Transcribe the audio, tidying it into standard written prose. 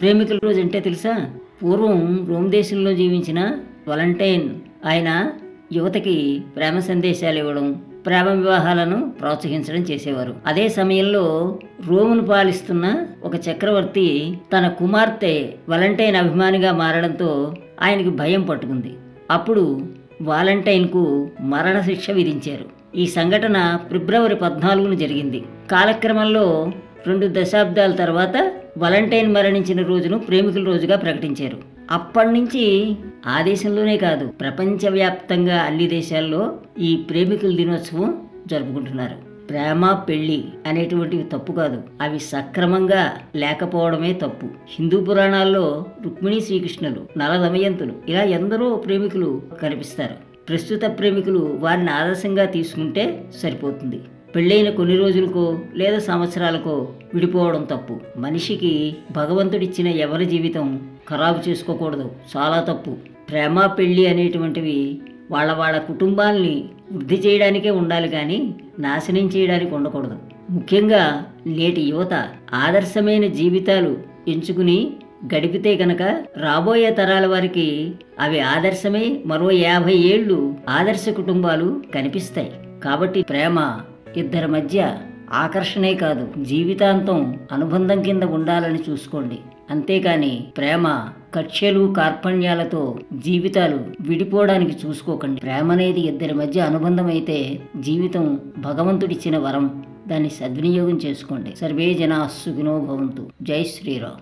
ప్రేమికుల రోజు అంటే తెలుసా? పూర్వం రోమ్ దేశంలో జీవించిన వాలంటైన్ ఆయన యువతకి ప్రేమ సందేశాలు ఇవ్వడం, ప్రేమ వివాహాలను ప్రోత్సహించడం చేసేవారు. అదే సమయంలో రోమును పాలిస్తున్న ఒక చక్రవర్తి తన కుమార్తె వాలంటైన్ అభిమానిగా మారడంతో ఆయనకి భయం పట్టుకుంది. అప్పుడు వాలంటైన్కు మరణశిక్ష విధించారు. ఈ సంఘటన ఫిబ్రవరి 14న జరిగింది. కాలక్రమంలో 2 దశాబ్దాల తర్వాత వాలంటైన్ మరణించిన రోజును ప్రేమికుల రోజుగా ప్రకటించారు. అప్పటి నుంచి ఆ దేశంలోనే కాదు, ప్రపంచవ్యాప్తంగా అన్ని దేశాల్లో ఈ ప్రేమికుల దినోత్సవం జరుపుకుంటున్నారు. ప్రేమ పెళ్లి అనేటువంటివి తప్పు కాదు, అవి సక్రమంగా లేకపోవడమే తప్పు. హిందూ పురాణాల్లో రుక్మిణి శ్రీకృష్ణులు, నల దమయంతులు ఇలా ఎందరో ప్రేమికులు కనిపిస్తారు. ప్రస్తుత ప్రేమికులు వారిని ఆదర్శంగా తీసుకుంటే సరిపోతుంది. పెళ్ళైన కొన్ని రోజులకో లేదా సంవత్సరాలకో విడిపోవడం తప్పు. మనిషికి భగవంతుడిచ్చిన ఎవరి జీవితం ఖరాబు చేసుకోకూడదు, చాలా తప్పు. ప్రేమ పెళ్ళి అనేటువంటివి వాళ్ళ కుటుంబాల్ని వృద్ధి చేయడానికే ఉండాలి కానీ నాశనం చేయడానికి ఉండకూడదు. ముఖ్యంగా నేటి యువత ఆదర్శమైన జీవితాలు ఎంచుకుని గడిపితే గనక రాబోయే తరాల వారికి అవి ఆదర్శమై మరో 50 ఏళ్ళు ఆదర్శ కుటుంబాలు కనిపిస్తాయి. కాబట్టి ప్రేమ ఇద్దరి మధ్య ఆకర్షణే కాదు, జీవితాంతం అనుబంధం కింద ఉండాలని చూసుకోండి. అంతేకాని ప్రేమ కక్ష్యలు కార్పణ్యాలతో జీవితాలు విడిపోవడానికి చూసుకోకండి. ప్రేమ అనేది ఇద్దరి మధ్య అనుబంధం అయితే జీవితం భగవంతుడిచ్చిన వరం, దాన్ని సద్వినియోగం చేసుకోండి. సర్వే జనా సుఖినో భవంతు. జై శ్రీరామ్.